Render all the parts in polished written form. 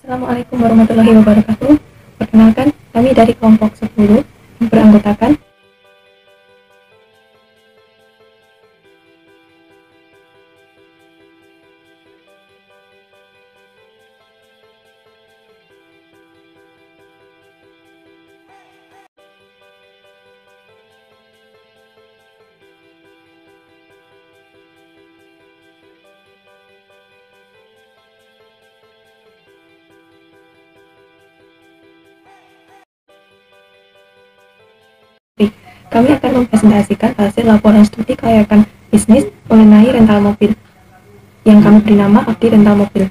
Assalamualaikum warahmatullahi wabarakatuh. Perkenalkan, kami dari kelompok 10 yang beranggotakan kami akan mempresentasikan hasil laporan studi kelayakan bisnis mengenai rental mobil yang kami beri nama Abdi Rental Mobil.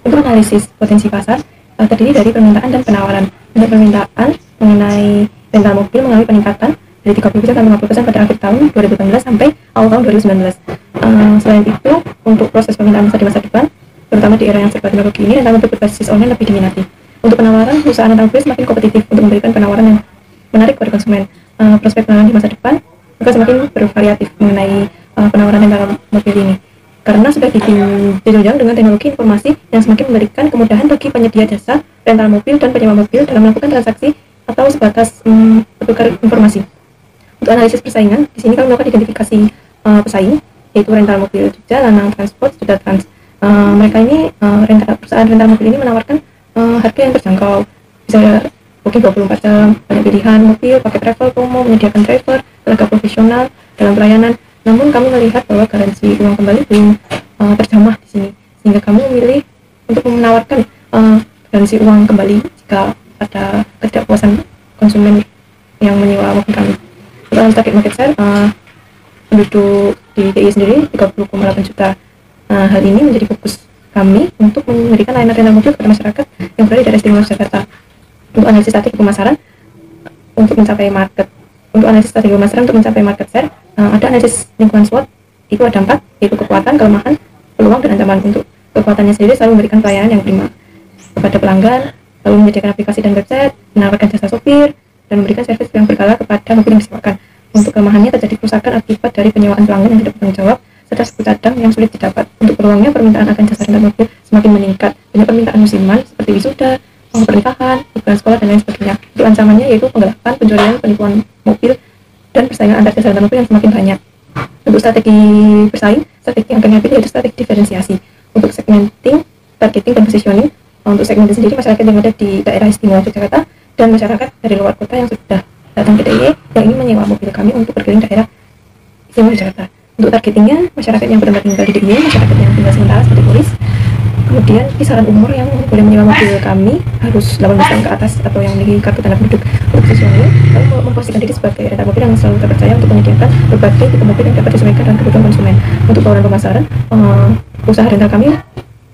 Untuk analisis potensi pasar terdiri dari permintaan dan penawaran. Untuk permintaan mengenai rental mobil mengalami peningkatan dari 30% sampai 50% pada akhir tahun 2018 sampai awal tahun 2019. Selain itu, untuk proses permintaan besar di masa depan, terutama di era yang serba teknologi ini, rental mobil berbasis online lebih diminati. Untuk penawaran, perusahaan rental mobil semakin kompetitif untuk memberikan penawaran yang menarik kepada konsumen. Prospek penawaran di masa depan juga semakin bervariatif mengenai penawaran rental mobil ini, karena sudah ditunjang dengan teknologi informasi yang semakin memberikan kemudahan bagi penyedia jasa rental mobil dan penyewa mobil dalam melakukan transaksi atau sebatas bertukar informasi. Untuk analisis persaingan, di sini kami melakukan identifikasi pesaing, yaitu rental mobil Jogja, Lanang Transport, Sudah Trans. Mereka ini perusahaan rental mobil ini menawarkan harga yang terjangkau, bisa booking 24 jam, banyak pilihan mobil, pakai travel promo, menyediakan driver, tenaga profesional dalam pelayanan. Namun kami melihat bahwa garansi uang kembali belum terjamah di sini, sehingga kami memilih untuk menawarkan garansi uang kembali jika ada ketidakpuasan konsumen yang menyewa mobil kami. Untuk target market share, penduduk di DIY sendiri 30,8 juta. Hal ini menjadi fokus kami untuk memberikan layanan rental mobil kepada masyarakat yang berada di daerah istimewa Jakarta. Untuk analisis strategi pemasaran untuk mencapai market share, ada analisis lingkungan SWOT. Itu ada 4, yaitu kekuatan, kelemahan, peluang, dan ancaman. Untuk kekuatannya sendiri selalu memberikan pelayanan yang prima kepada pelanggan, lalu menyediakan aplikasi dan website, menawarkan jasa sopir, dan memberikan servis yang berkala kepada mobil yang disewakan. Untuk kelemahannya terjadi kerusakan akibat dari penyewaan pelanggan yang tidak bertanggung jawab, serta suku cadang yang sulit didapat. Untuk peluangnya, permintaan akan jasa rental mobil semakin meningkat, banyak permintaan musiman seperti wisuda, pernikahan, liburan sekolah, dan lain sebagainya. Untuk ancamannya yaitu penggelapan, pencurian, penipuan mobil, dan persaingan antar jasa rental mobil yang semakin banyak. Untuk strategi bersaing, strategi yang kami ambil yaitu strategi diferensiasi. Untuk segmenting, targeting, dan positioning, untuk segmen sendiri masyarakat yang ada di daerah istimewa Yogyakarta dan masyarakat dari luar kota yang sudah datang ke DIY yang ingin menyewa mobil kami untuk berkeliling daerah istimewa Yogyakarta. Untuk targetingnya, masyarakat yang benar-benar tinggal di DIY, masyarakat yang tinggal sementara seperti turis. Kemudian kisaran umur yang boleh menyewa mobil kami harus 18 tahun ke atas atau yang memiliki kartu tanda penduduk. Untuk positioning, kami memposisikan diri sebagai rental mobil yang selalu terpercaya untuk menyediakan berbagai tipe mobil yang dapat disesuaikan dengan kebutuhan konsumen. Untuk tawaran pemasaran, usaha rental kami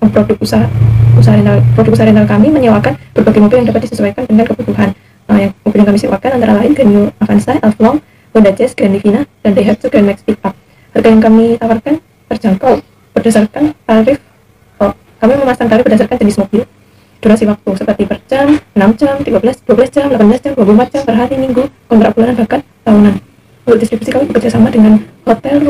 produk usaha rental kami menyewakan berbagai mobil yang dapat disesuaikan dengan kebutuhan. Yang mobil yang kami sewakan antara lain Grand New Avanza, Elflong, Honda Jazz, Grand Livina, dan Daihatsu Grand Max Pickup. Harga yang kami tawarkan terjangkau berdasarkan tarif. Kami memasang tarif berdasarkan jenis mobil, durasi waktu seperti per jam, 6 jam, 12 jam, 18 jam, 24 jam, per hari, minggu, kontrak bulanan, bahkan tahunan. Untuk distribusi kami bekerja sama dengan hotel,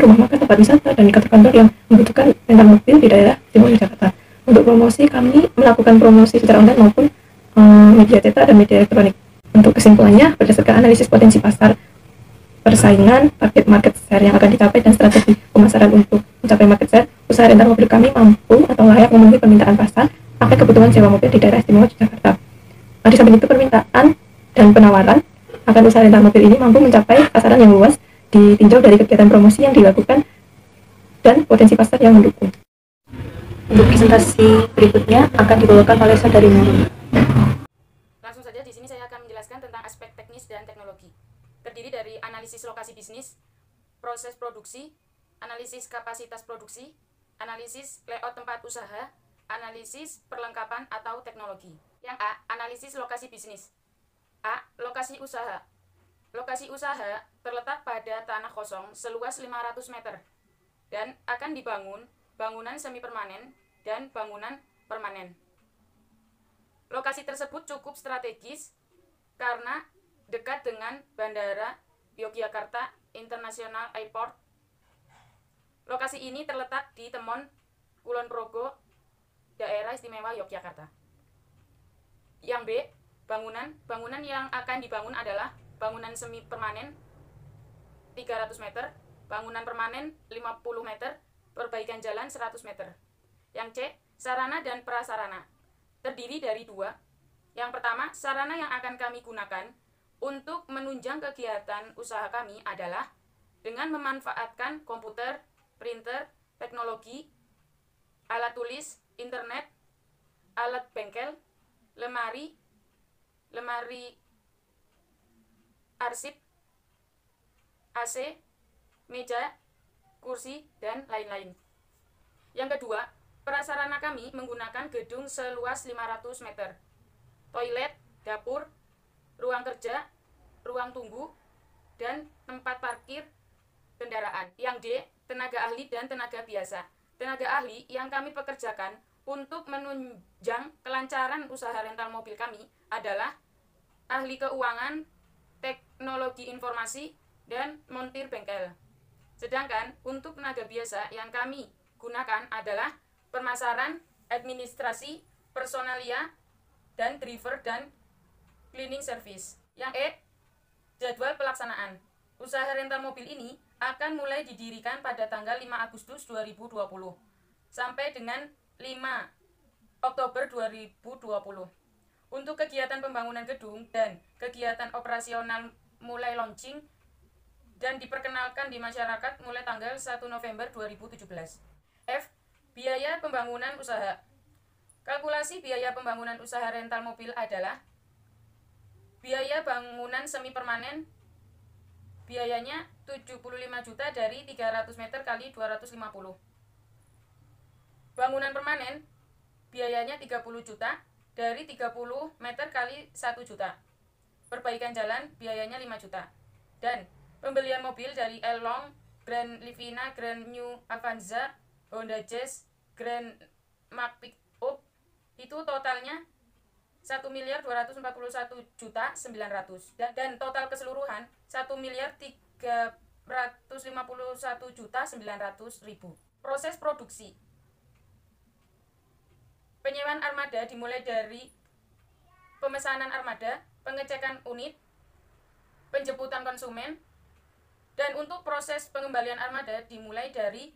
rumah makan, tempat wisata, dan kantor-kantor yang membutuhkan rental mobil di daerah istimewa Jakarta. Untuk promosi, kami melakukan promosi secara online maupun media cetak dan media elektronik. Untuk kesimpulannya, berdasarkan analisis potensi pasar, persaingan, target market share yang akan dicapai, dan strategi pemasaran untuk mencapai market share, usaha rental mobil kami mampu atau layak memenuhi permintaan pasar akan kebutuhan sewa mobil di daerah istimewa Jakarta. Di samping itu, permintaan dan penawaran akan usaha rental mobil ini mampu mencapai pasaran yang luas ditinjau dari kegiatan promosi yang dilakukan dan potensi pasar yang mendukung. Untuk presentasi berikutnya akan dibawakan oleh Saudari Nurul. Langsung saja, di sini saya akan menjelaskan tentang aspek teknis dan teknologi. Terdiri dari analisis lokasi bisnis, proses produksi, analisis kapasitas produksi, analisis layout tempat usaha, analisis perlengkapan atau teknologi. Yang A, analisis lokasi bisnis. A, lokasi usaha. Lokasi usaha terletak pada tanah kosong seluas 500 meter dan akan dibangun bangunan semi permanen dan bangunan permanen. Lokasi tersebut cukup strategis karena dekat dengan Bandara Yogyakarta International Airport. Lokasi ini terletak di Temon, Kulon Progo, Daerah Istimewa Yogyakarta. Yang B, bangunan yang akan dibangun adalah bangunan semi permanen 300 meter, bangunan permanen 50 meter, perbaikan jalan 100 meter. Yang C, sarana dan prasarana. Terdiri dari dua. Yang pertama, sarana yang akan kami gunakan untuk menunjang kegiatan usaha kami adalah dengan memanfaatkan komputer, printer, teknologi, alat tulis, internet, alat bengkel, lemari arsip, AC, meja, kursi, dan lain-lain. Yang kedua, prasarana kami menggunakan gedung seluas 500 meter, toilet, dapur, ruang kerja, ruang tunggu, dan tempat parkir kendaraan. Yang D, tenaga ahli dan tenaga biasa. Tenaga ahli yang kami pekerjakan untuk menunjang kelancaran usaha rental mobil kami adalah ahli keuangan, teknologi informasi, dan montir bengkel. Sedangkan untuk tenaga biasa yang kami gunakan adalah pemasaran, administrasi, personalia, dan driver dan cleaning service. Yang E, jadwal pelaksanaan. Usaha rental mobil ini akan mulai didirikan pada tanggal 5 Agustus 2020 sampai dengan 5 Oktober 2020. Untuk kegiatan pembangunan gedung dan kegiatan operasional mulai launching dan diperkenalkan di masyarakat mulai tanggal 1 November 2017. F, biaya pembangunan usaha. Kalkulasi biaya pembangunan usaha rental mobil adalah biaya bangunan semi permanen, biayanya 75 juta dari 300 meter kali 250. Bangunan permanen, biayanya 30 juta dari 30 meter kali 1 juta. Perbaikan jalan, biayanya 5 juta. Dan pembelian mobil dari Elong, Grand Livina, Grand New Avanza, Honda Jazz, Grand Max Pick-up, itu totalnya 1.241.900.000 dan total keseluruhan 1.351.900.000. Proses produksi. Penyewaan armada dimulai dari pemesanan armada, pengecekan unit, penjemputan konsumen, dan untuk proses pengembalian armada dimulai dari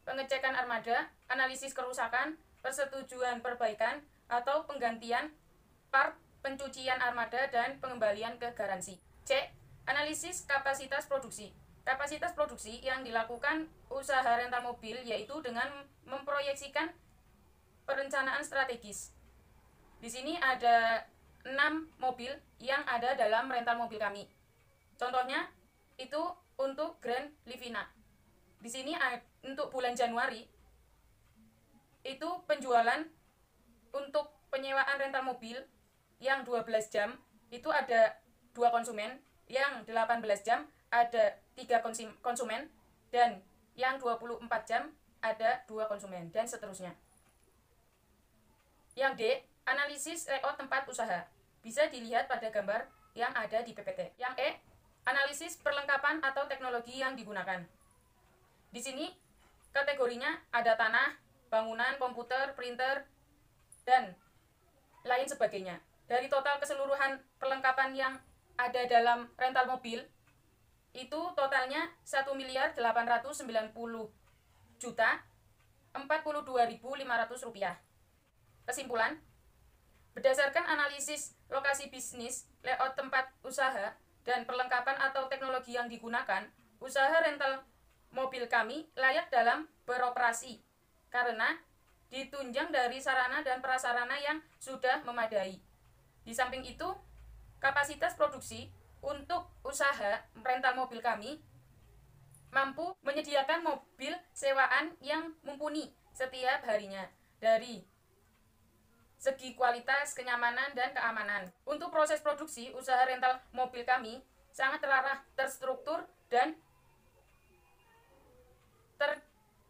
pengecekan armada, analisis kerusakan, persetujuan perbaikan atau penggantian part, pencucian armada, dan pengembalian ke garansi. C. Analisis kapasitas produksi. Kapasitas produksi yang dilakukan usaha rental mobil yaitu dengan memproyeksikan perencanaan strategis. Di sini ada 6 mobil yang ada dalam rental mobil kami. Contohnya itu untuk Grand Livina. Di sini untuk bulan Januari itu penjualan untuk penyewaan rental mobil yang 12 jam itu ada 2 konsumen, yang 18 jam ada 3 konsumen, dan yang 24 jam ada 2 konsumen, dan seterusnya. Yang D, analisis layout tempat usaha. Bisa dilihat pada gambar yang ada di PPT. Yang E, analisis perlengkapan atau teknologi yang digunakan. Di sini kategorinya ada tanah, bangunan, komputer, printer, dan lain sebagainya. Dari total keseluruhan perlengkapan yang ada dalam rental mobil, itu totalnya 1.890.042.500 rupiah. Kesimpulan, berdasarkan analisis lokasi bisnis, layout tempat usaha, dan perlengkapan atau teknologi yang digunakan, usaha rental mobil kami layak dalam beroperasi karena ditunjang dari sarana dan prasarana yang sudah memadai. Di samping itu, kapasitas produksi untuk usaha rental mobil kami mampu menyediakan mobil sewaan yang mumpuni setiap harinya dari segi kualitas, kenyamanan, dan keamanan. Untuk proses produksi, usaha rental mobil kami sangat terarah, terstruktur, dan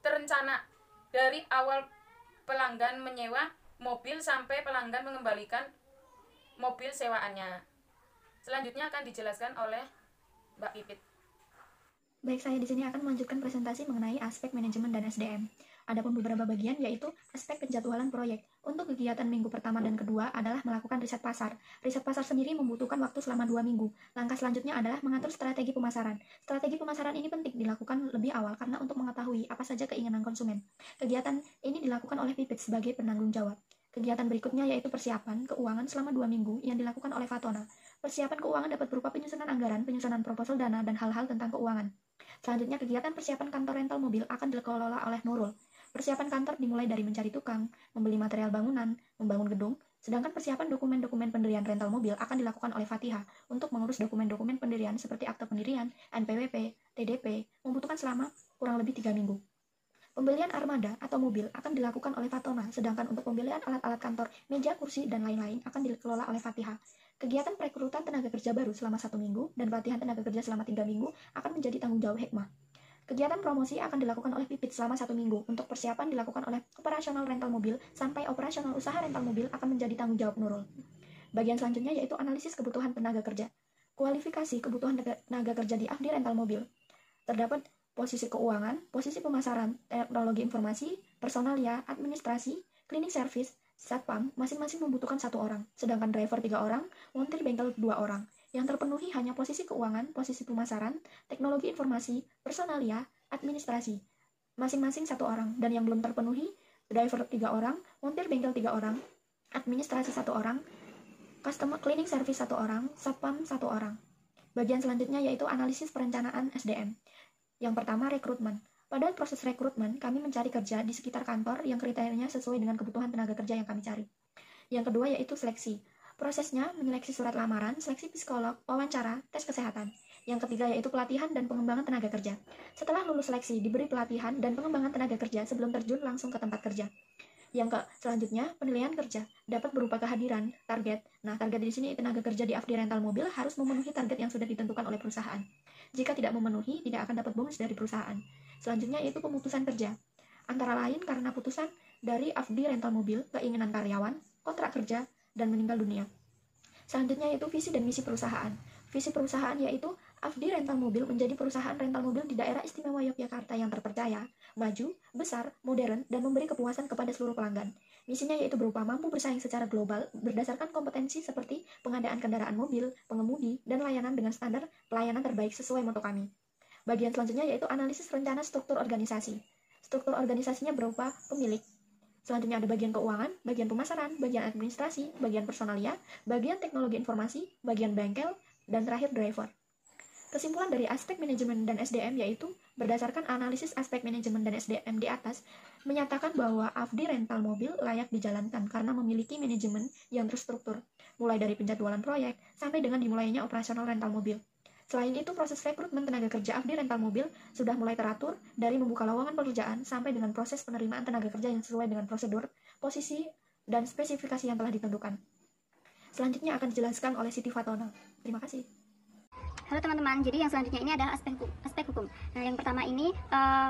terencana dari awal pelanggan menyewa mobil sampai pelanggan mengembalikan mobil sewaannya. Selanjutnya akan dijelaskan oleh Mbak Pipit. Baik, saya di sini akan melanjutkan presentasi mengenai aspek manajemen dan SDM. Adapun beberapa bagian yaitu aspek penjadwalan proyek. Untuk kegiatan minggu pertama dan kedua adalah melakukan riset pasar. Riset pasar sendiri membutuhkan waktu selama 2 minggu. Langkah selanjutnya adalah mengatur strategi pemasaran. Strategi pemasaran ini penting dilakukan lebih awal karena untuk mengetahui apa saja keinginan konsumen. Kegiatan ini dilakukan oleh Pipit sebagai penanggung jawab. Kegiatan berikutnya yaitu persiapan keuangan selama 2 minggu yang dilakukan oleh Fatona. Persiapan keuangan dapat berupa penyusunan anggaran, penyusunan proposal dana, dan hal-hal tentang keuangan. Selanjutnya, kegiatan persiapan kantor rental mobil akan dikelola oleh Nurul. Persiapan kantor dimulai dari mencari tukang, membeli material bangunan, membangun gedung, sedangkan persiapan dokumen-dokumen pendirian rental mobil akan dilakukan oleh Fatihah untuk mengurus dokumen-dokumen pendirian seperti akte pendirian, NPWP, TDP, membutuhkan selama kurang lebih 3 minggu. Pembelian armada atau mobil akan dilakukan oleh Fatona, sedangkan untuk pembelian alat-alat kantor, meja, kursi, dan lain-lain akan dikelola oleh Fatihah. Kegiatan perekrutan tenaga kerja baru selama 1 minggu dan pelatihan tenaga kerja selama 3 minggu akan menjadi tanggung jawab Hikmah. Kegiatan promosi akan dilakukan oleh Pipit selama 1 minggu. Untuk persiapan dilakukan oleh operasional rental mobil sampai operasional usaha rental mobil akan menjadi tanggung jawab Nurul. Bagian selanjutnya yaitu analisis kebutuhan tenaga kerja. Kualifikasi kebutuhan tenaga kerja di Afdi Rental Mobil. Terdapat posisi keuangan, posisi pemasaran, teknologi informasi, personalia, administrasi, cleaning service, satpam, masing-masing membutuhkan 1 orang, sedangkan driver 3 orang, montir bengkel 2 orang. Yang terpenuhi hanya posisi keuangan, posisi pemasaran, teknologi informasi, personalia, administrasi. Masing-masing 1 orang, dan yang belum terpenuhi, driver 3 orang, montir bengkel 3 orang, administrasi 1 orang, customer cleaning service 1 orang, satpam 1 orang. Bagian selanjutnya yaitu analisis perencanaan SDM. Yang pertama, rekrutmen. Pada proses rekrutmen, kami mencari kerja di sekitar kantor yang kriterianya sesuai dengan kebutuhan tenaga kerja yang kami cari. Yang kedua yaitu seleksi. Prosesnya menyeleksi surat lamaran, seleksi psikolog, wawancara, tes kesehatan. Yang ketiga yaitu pelatihan dan pengembangan tenaga kerja. Setelah lulus seleksi, diberi pelatihan dan pengembangan tenaga kerja sebelum terjun langsung ke tempat kerja. Yang selanjutnya, penilaian kerja dapat berupa kehadiran, target. Nah, target di sini tenaga kerja di Afdi Rental Mobil harus memenuhi target yang sudah ditentukan oleh perusahaan. Jika tidak memenuhi, tidak akan dapat bonus dari perusahaan. Selanjutnya yaitu pemutusan kerja. Antara lain karena putusan dari Afdi Rental Mobil, keinginan karyawan, kontrak kerja, dan meninggal dunia. Selanjutnya yaitu visi dan misi perusahaan. Visi perusahaan yaitu Afdi Rental Mobil menjadi perusahaan rental mobil di daerah istimewa Yogyakarta yang terpercaya, maju, besar, modern, dan memberi kepuasan kepada seluruh pelanggan. Misinya yaitu berupa mampu bersaing secara global berdasarkan kompetensi seperti pengadaan kendaraan mobil, pengemudi, dan layanan dengan standar pelayanan terbaik sesuai moto kami. Bagian selanjutnya yaitu analisis rencana struktur organisasi. Struktur organisasinya berupa pemilik. Selanjutnya ada bagian keuangan, bagian pemasaran, bagian administrasi, bagian personalia, bagian teknologi informasi, bagian bengkel, dan terakhir driver. Kesimpulan dari aspek manajemen dan SDM yaitu berdasarkan analisis aspek manajemen dan SDM di atas menyatakan bahwa Afdi Rental Mobil layak dijalankan karena memiliki manajemen yang terstruktur, mulai dari penjadwalan proyek sampai dengan dimulainya operasional rental mobil. Selain itu, proses rekrutmen tenaga kerja Afdi Rental Mobil sudah mulai teratur dari membuka lowongan pekerjaan sampai dengan proses penerimaan tenaga kerja yang sesuai dengan prosedur, posisi, dan spesifikasi yang telah ditentukan. Selanjutnya akan dijelaskan oleh Siti Fatona. Terima kasih. Halo teman-teman, jadi yang selanjutnya ini adalah aspek hukum. Nah, yang pertama ini,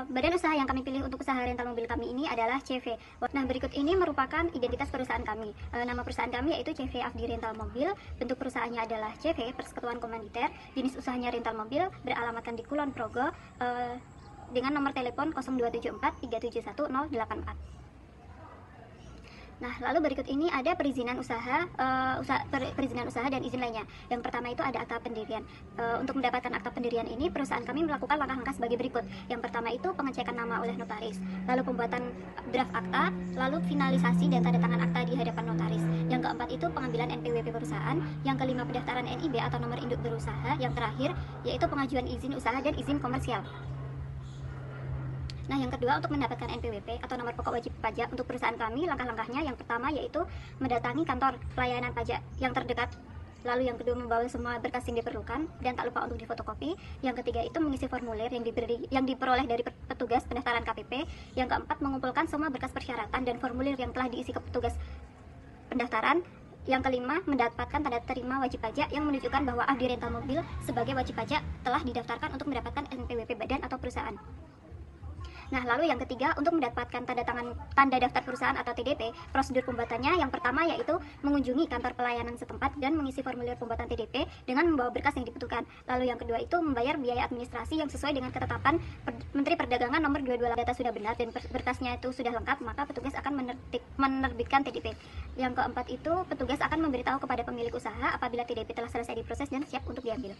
badan usaha yang kami pilih untuk usaha rental mobil kami ini adalah CV. Nah, berikut ini merupakan identitas perusahaan kami. Nama perusahaan kami yaitu CV Afdi Rental Mobil. Bentuk perusahaannya adalah CV, Persekutuan Komanditer. Jenis usahanya rental mobil, beralamatkan di Kulon Progo, dengan nomor telepon 0274 371 084. Nah, lalu berikut ini ada perizinan usaha, perizinan usaha dan izin lainnya. Yang pertama itu ada akta pendirian. Untuk mendapatkan akta pendirian ini, perusahaan kami melakukan langkah-langkah sebagai berikut. Yang pertama itu pengecekan nama oleh notaris, lalu pembuatan draft akta, lalu finalisasi dan tanda tangan akta di hadapan notaris. Yang keempat itu pengambilan NPWP perusahaan. Yang kelima pendaftaran NIB atau nomor induk berusaha. Yang terakhir yaitu pengajuan izin usaha dan izin komersial. Nah, yang kedua untuk mendapatkan NPWP atau nomor pokok wajib pajak untuk perusahaan kami, langkah-langkahnya yang pertama yaitu mendatangi kantor pelayanan pajak yang terdekat. Lalu yang kedua membawa semua berkas yang diperlukan dan tak lupa untuk difotokopi. Yang ketiga itu mengisi formulir yang diperoleh dari petugas pendaftaran KPP. Yang keempat mengumpulkan semua berkas persyaratan dan formulir yang telah diisi ke petugas pendaftaran. Yang kelima mendapatkan tanda terima wajib pajak yang menunjukkan bahwa Afdi Rental Mobil sebagai wajib pajak telah didaftarkan untuk mendapatkan NPWP badan atau perusahaan. Nah, lalu yang ketiga, untuk mendapatkan tanda daftar perusahaan atau TDP, prosedur pembuatannya yang pertama yaitu mengunjungi kantor pelayanan setempat dan mengisi formulir pembuatan TDP dengan membawa berkas yang dibutuhkan. Lalu yang kedua itu membayar biaya administrasi yang sesuai dengan ketetapan Menteri Perdagangan nomor 22. Data sudah benar dan berkasnya itu sudah lengkap, maka petugas akan menerbitkan TDP. Yang keempat itu, petugas akan memberitahu kepada pemilik usaha apabila TDP telah selesai diproses dan siap untuk diambil.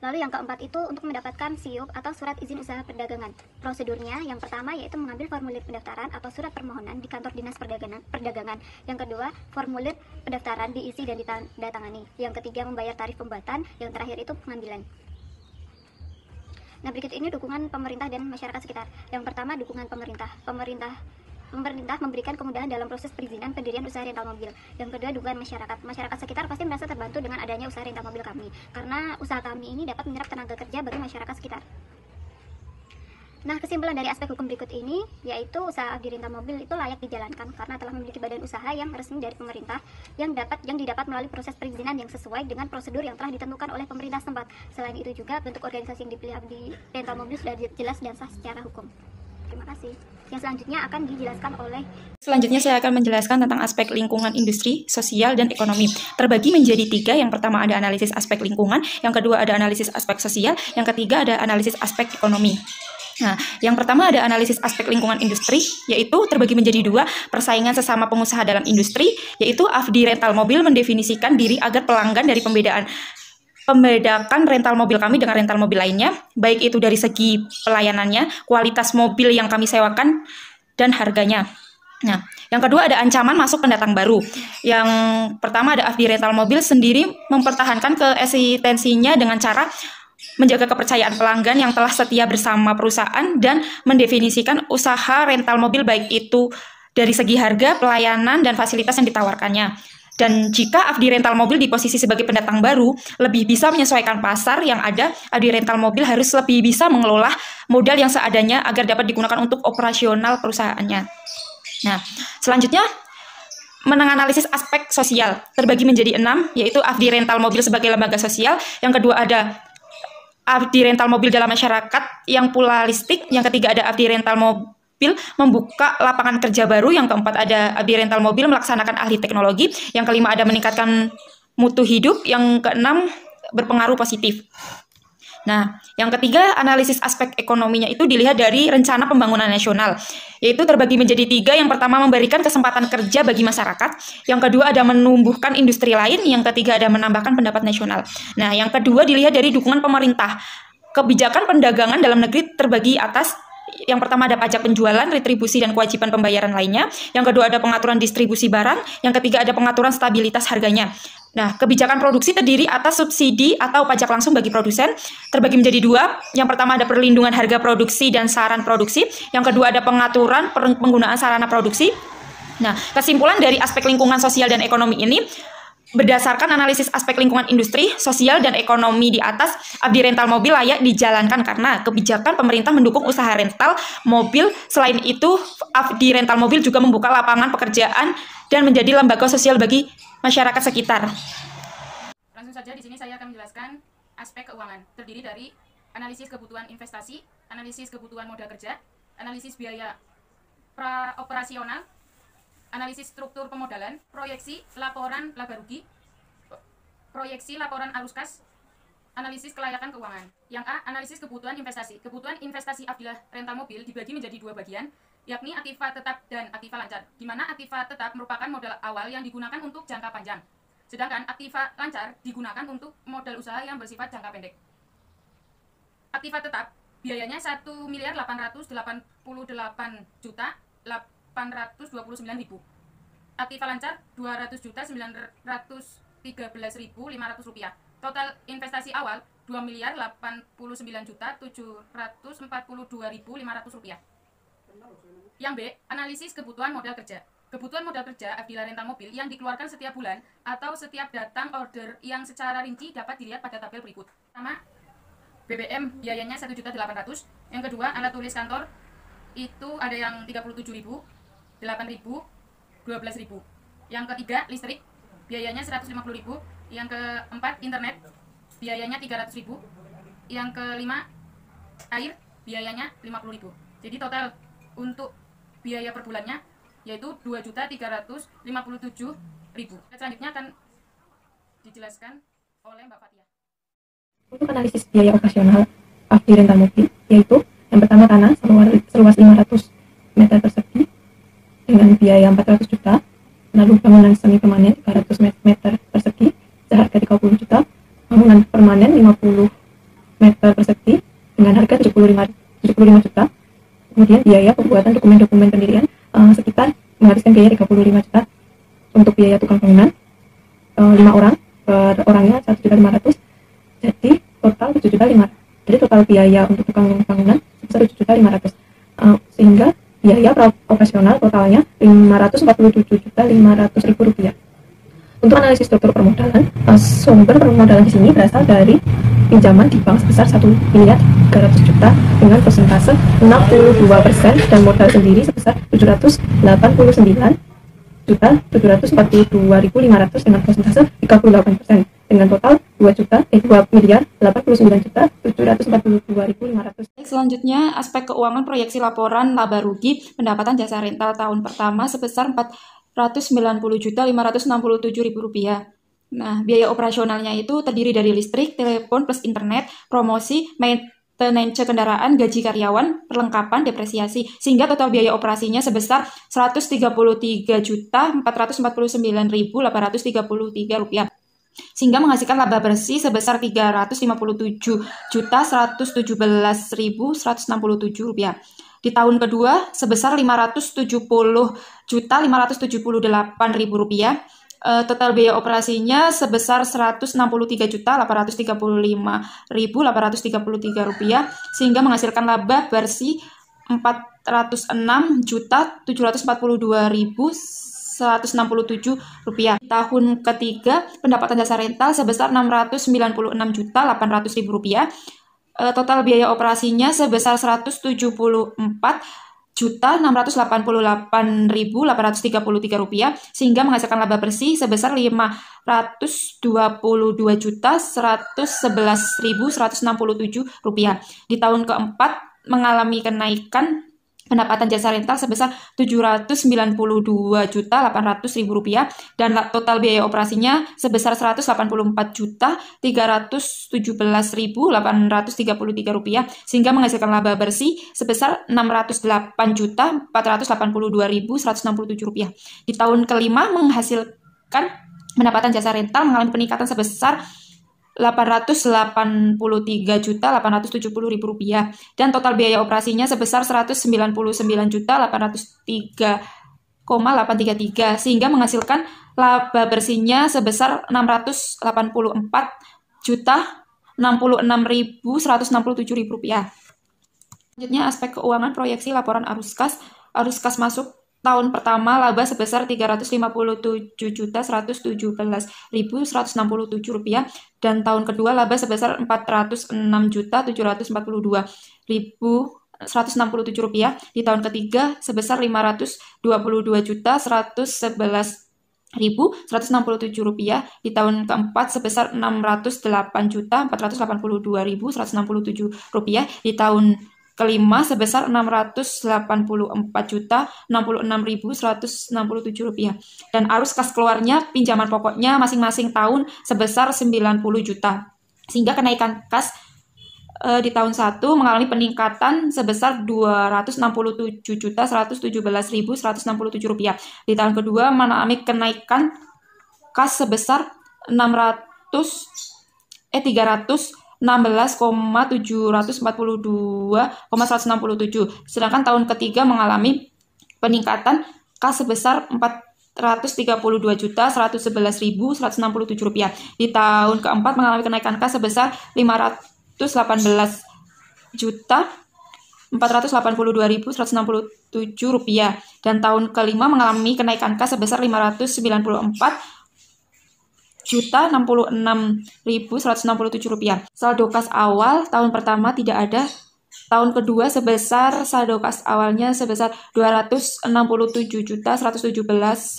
Lalu yang keempat itu untuk mendapatkan SIUP atau surat izin usaha perdagangan. Prosedurnya yang pertama yaitu mengambil formulir pendaftaran atau surat permohonan di kantor dinas perdagangan. Yang kedua, formulir pendaftaran diisi dan ditandatangani. Yang ketiga, membayar tarif pembuatan. Yang terakhir itu pengambilan. Nah, berikut ini dukungan pemerintah dan masyarakat sekitar. Yang pertama, dukungan pemerintah. Pemerintah memberikan kemudahan dalam proses perizinan pendirian usaha rental mobil. Yang kedua, dukungan masyarakat. Masyarakat sekitar pasti merasa terbantu dengan adanya usaha rental mobil kami, karena usaha kami ini dapat menyerap tenaga kerja bagi masyarakat sekitar. Nah, kesimpulan dari aspek hukum berikut ini yaitu usaha abdi rental mobil itu layak dijalankan karena telah memiliki badan usaha yang resmi dari pemerintah yang didapat melalui proses perizinan yang sesuai dengan prosedur yang telah ditentukan oleh pemerintah setempat. Selain itu juga bentuk organisasi yang dipilih abdi rental mobil sudah jelas dan sah secara hukum. Terima kasih. Yang selanjutnya akan dijelaskan oleh Selanjutnya saya akan menjelaskan tentang aspek lingkungan industri, sosial, dan ekonomi. Terbagi menjadi 3, yang pertama ada analisis aspek lingkungan, yang kedua ada analisis aspek sosial, yang ketiga ada analisis aspek ekonomi. Nah, yang pertama ada analisis aspek lingkungan industri, yaitu terbagi menjadi 2, persaingan sesama pengusaha dalam industri, yaitu Afdi Rental Mobil mendefinisikan diri agar pelanggan dari membedakan rental mobil kami dengan rental mobil lainnya, baik itu dari segi pelayanannya, kualitas mobil yang kami sewakan, dan harganya. Nah, yang kedua ada ancaman masuk pendatang baru. Yang pertama ada Afdi Rental Mobil sendiri mempertahankan keeksistensinya dengan cara menjaga kepercayaan pelanggan yang telah setia bersama perusahaan dan mendefinisikan usaha rental mobil baik itu dari segi harga, pelayanan, dan fasilitas yang ditawarkannya. Dan jika Afdi Rental Mobil di posisi sebagai pendatang baru, lebih bisa menyesuaikan pasar yang ada, Afdi Rental Mobil harus lebih bisa mengelola modal yang seadanya agar dapat digunakan untuk operasional perusahaannya. Nah, selanjutnya menganalisis aspek sosial, terbagi menjadi 6, yaitu Afdi Rental Mobil sebagai lembaga sosial, yang kedua ada Afdi Rental Mobil dalam masyarakat yang pluralistik, yang ketiga ada Afdi Rental Mobil membuka lapangan kerja baru, yang keempat ada Abdi Rental Mobil melaksanakan ahli teknologi, yang kelima ada meningkatkan mutu hidup, yang keenam berpengaruh positif. Nah, yang ketiga analisis aspek ekonominya itu dilihat dari rencana pembangunan nasional, yaitu terbagi menjadi 3, yang pertama memberikan kesempatan kerja bagi masyarakat, yang kedua ada menumbuhkan industri lain, yang ketiga ada menambahkan pendapat nasional. Nah, yang kedua dilihat dari dukungan pemerintah. Kebijakan perdagangan dalam negeri terbagi atas, yang pertama ada pajak penjualan, retribusi, dan kewajiban pembayaran lainnya. Yang kedua ada pengaturan distribusi barang. Yang ketiga ada pengaturan stabilitas harganya. Nah, kebijakan produksi terdiri atas subsidi atau pajak langsung bagi produsen. Terbagi menjadi 2. Yang pertama ada perlindungan harga produksi dan saran produksi. Yang kedua ada pengaturan penggunaan sarana produksi. Nah, kesimpulan dari aspek lingkungan sosial dan ekonomi ini, berdasarkan analisis aspek lingkungan industri, sosial, dan ekonomi di atas, Abdi Rental Mobil layak dijalankan karena kebijakan pemerintah mendukung usaha rental mobil. Selain itu, Abdi Rental Mobil juga membuka lapangan pekerjaan dan menjadi lembaga sosial bagi masyarakat sekitar. Langsung saja di sini saya akan menjelaskan aspek keuangan. Terdiri dari analisis kebutuhan investasi, analisis kebutuhan modal kerja, analisis biaya operasional, analisis struktur pemodalan, proyeksi laporan laba rugi, proyeksi laporan arus kas, analisis kelayakan keuangan. Yang A, analisis kebutuhan investasi. Kebutuhan investasi Abdi Rental Mobil dibagi menjadi 2 bagian, yakni aktiva tetap dan aktiva lancar, di mana aktiva tetap merupakan modal awal yang digunakan untuk jangka panjang, sedangkan aktiva lancar digunakan untuk modal usaha yang bersifat jangka pendek. Aktiva tetap biayanya 1.888.829.000. Aktiva lancar 200.913.500 rupiah. Total investasi awal 2.089.742.500 rupiah. Yang B, analisis kebutuhan modal kerja. Kebutuhan modal kerja Abdi Rental Mobil yang dikeluarkan setiap bulan atau setiap datang order yang secara rinci dapat dilihat pada tabel berikut. Pertama, BBM biayanya 1.800.000. Yang kedua, alat tulis kantor itu ada yang 37.000, 8.000, 12.000. Yang ketiga, listrik biayanya 150.000. Yang keempat, internet biayanya 300.000. Yang kelima, air biayanya 50.000. Jadi total untuk biaya per bulannya yaitu 2.357.000. Selanjutnya akan dijelaskan oleh Mbak Fatia. Untuk analisis biaya operasional afdi rental mobil, yaitu yang pertama tanah seluas 500 meter persegi dengan biaya 400 juta, lalu bangunan semi permanen 300 meter persegi seharga 30 juta, bangunan permanen 50 meter persegi dengan harga 75 juta. Kemudian biaya pembuatan dokumen-dokumen pendirian sekitar menghabiskan biaya 35 juta. Untuk biaya tukang bangunan 5 orang per orangnya 1.500.000, jadi total 7.500.000. Jadi total biaya untuk tukang bangunan sebesar 7.500.000, sehingga biaya operasional totalnya 547.500.000 rupiah. Untuk analisis struktur permodalan, sumber permodalan di sini berasal dari pinjaman di bank sebesar 1.300.000.000 dengan persentase 62% dan modal sendiri sebesar 789.742.500 dengan persentase 38% dengan total 2.089.742.500. Selanjutnya, aspek keuangan proyeksi laporan laba rugi pendapatan jasa rental tahun pertama sebesar 490.567.000 rupiah. Nah, biaya operasionalnya itu terdiri dari listrik, telepon plus internet, promosi, maintenance kendaraan, gaji karyawan, perlengkapan, depresiasi, sehingga total biaya operasinya sebesar 133.449.833 rupiah, sehingga menghasilkan laba bersih sebesar 357.117.167 rupiah. Di tahun kedua sebesar 570.578.000 rupiah. Total biaya operasinya sebesar 163.835.833 rupiah, sehingga menghasilkan laba bersih 406.742.167 rupiah. Tahun ketiga pendapatan jasa rental sebesar 696.800.000 rupiah. Total biaya operasinya sebesar 174.688.833 rupiah, sehingga menghasilkan laba bersih sebesar 522.111.167 rupiah. Di tahun keempat mengalami kenaikan pendapatan jasa rental sebesar 792.800.000 rupiah dan total biaya operasinya sebesar 184.317.833 rupiah, sehingga menghasilkan laba bersih sebesar 608.482.167 rupiah. Di tahun kelima menghasilkan pendapatan jasa rental mengalami peningkatan sebesar 883.870.000 rupiah dan total biaya operasinya sebesar 199.803,833, sehingga menghasilkan laba bersihnya sebesar 684.066.167 rupiah. Selanjutnya aspek keuangan proyeksi laporan arus kas. Arus kas masuk tahun pertama laba sebesar 357.117.167 rupiah dan tahun kedua laba sebesar 406.742.167 rupiah. Di tahun ketiga sebesar 522.111.167 rupiah. Di tahun keempat sebesar 608.482.167 rupiah. Di tahun kelima sebesar 684.066.167 rupiah. Dan arus kas keluarnya pinjaman pokoknya masing-masing tahun sebesar 90 juta. Sehingga kenaikan kas di tahun 1 mengalami peningkatan sebesar 267.117.167 rupiah. Di tahun kedua mengalami kenaikan kas sebesar 316,742,167. Sedangkan tahun ketiga mengalami peningkatan kas sebesar 432.111.167 rupiah. Di tahun keempat mengalami kenaikan kas sebesar 518.482.167 rupiah. Dan tahun kelima mengalami kenaikan kas sebesar 594.066.167 rupiah. Saldo kas awal tahun pertama tidak ada. Tahun kedua sebesar saldo kas awalnya sebesar 267.117.167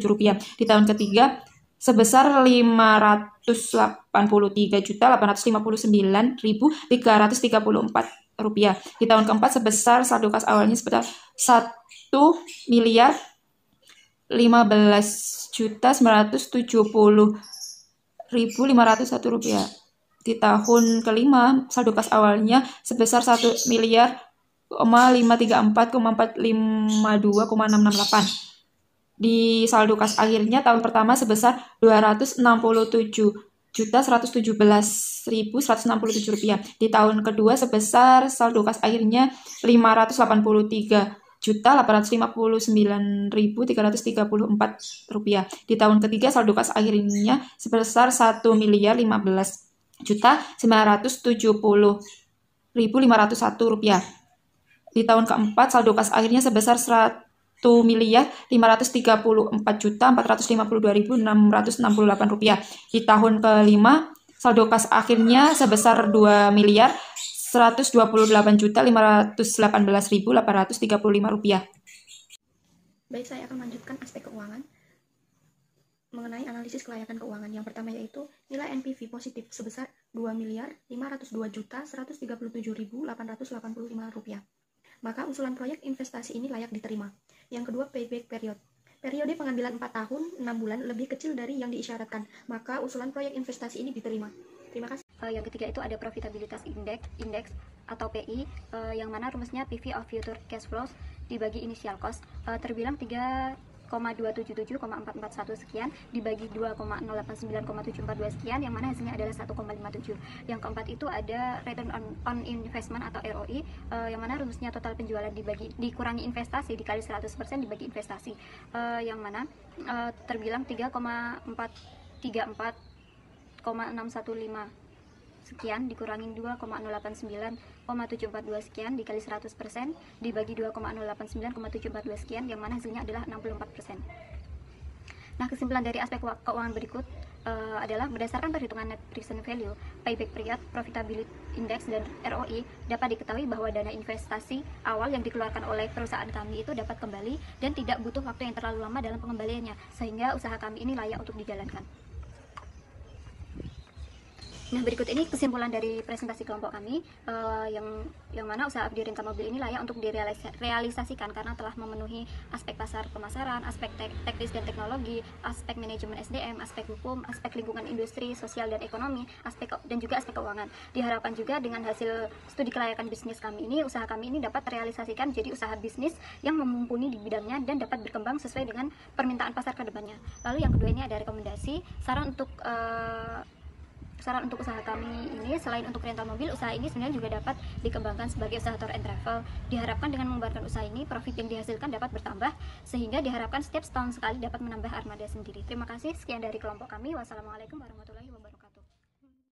rupiah. Di tahun ketiga sebesar 583.859.334 rupiah. Di tahun keempat sebesar saldo kas awalnya sebesar 1.015.970.501 rupiah. Di tahun kelima saldo kas awalnya sebesar 1.534,452,668. Di saldo kas akhirnya tahun pertama sebesar 267.117.167 rupiah. Di tahun kedua sebesar saldo kas akhirnya 583.859.334 rupiah. Di tahun ketiga saldo kas akhirnya sebesar 1.015.970.501 rupiah. Di tahun keempat saldo kas akhirnya sebesar 1.534.452.668 rupiah. Di tahun kelima saldo kas akhirnya sebesar 2.128.518.835 rupiah. Baik, saya akan melanjutkan aspek keuangan mengenai analisis kelayakan keuangan. Yang pertama yaitu nilai NPV positif sebesar 2.502.137.885 rupiah. Maka usulan proyek investasi ini layak diterima. Yang kedua, payback period. Periode pengambilan 4 tahun, 6 bulan lebih kecil dari yang diisyaratkan. Maka usulan proyek investasi ini diterima. Terima kasih. Yang ketiga itu ada profitabilitas index atau PI, yang mana rumusnya PV of future cash flows dibagi initial cost, terbilang 3,277,441 sekian dibagi 2,089,742 sekian, yang mana hasilnya adalah 1,57. Yang keempat itu ada return on investment atau ROI, yang mana rumusnya total penjualan dikurangi investasi dikali 100% dibagi investasi, yang mana terbilang 3,434,615 sekian dikurangi 2,089,742 sekian dikali 100% dibagi 2,089,742 sekian, yang mana hasilnya adalah 64%. Nah, kesimpulan dari aspek keuangan berikut adalah berdasarkan perhitungan net present value, payback period, profitability index, dan ROI, dapat diketahui bahwa dana investasi awal yang dikeluarkan oleh perusahaan kami itu dapat kembali dan tidak butuh waktu yang terlalu lama dalam pengembaliannya, sehingga usaha kami ini layak untuk dijalankan. Nah, berikut ini kesimpulan dari presentasi kelompok kami, yang mana usaha Abdi Rental Mobil ini layak untuk direalisasikan karena telah memenuhi aspek pasar pemasaran, aspek teknis dan teknologi, aspek manajemen SDM, aspek hukum, aspek lingkungan industri, sosial dan ekonomi, dan juga aspek keuangan. Diharapkan juga dengan hasil studi kelayakan bisnis kami ini, usaha kami ini dapat terrealisasikan jadi usaha bisnis yang mumpuni di bidangnya dan dapat berkembang sesuai dengan permintaan pasar ke depannya. Lalu yang kedua ini ada rekomendasi, saran untuk usaha kami ini, selain untuk rental mobil, usaha ini sebenarnya juga dapat dikembangkan sebagai usaha tour and travel. Diharapkan dengan mengembangkan usaha ini, profit yang dihasilkan dapat bertambah, sehingga diharapkan setiap setahun sekali dapat menambah armada sendiri. Terima kasih, sekian dari kelompok kami. Wassalamualaikum warahmatullahi wabarakatuh.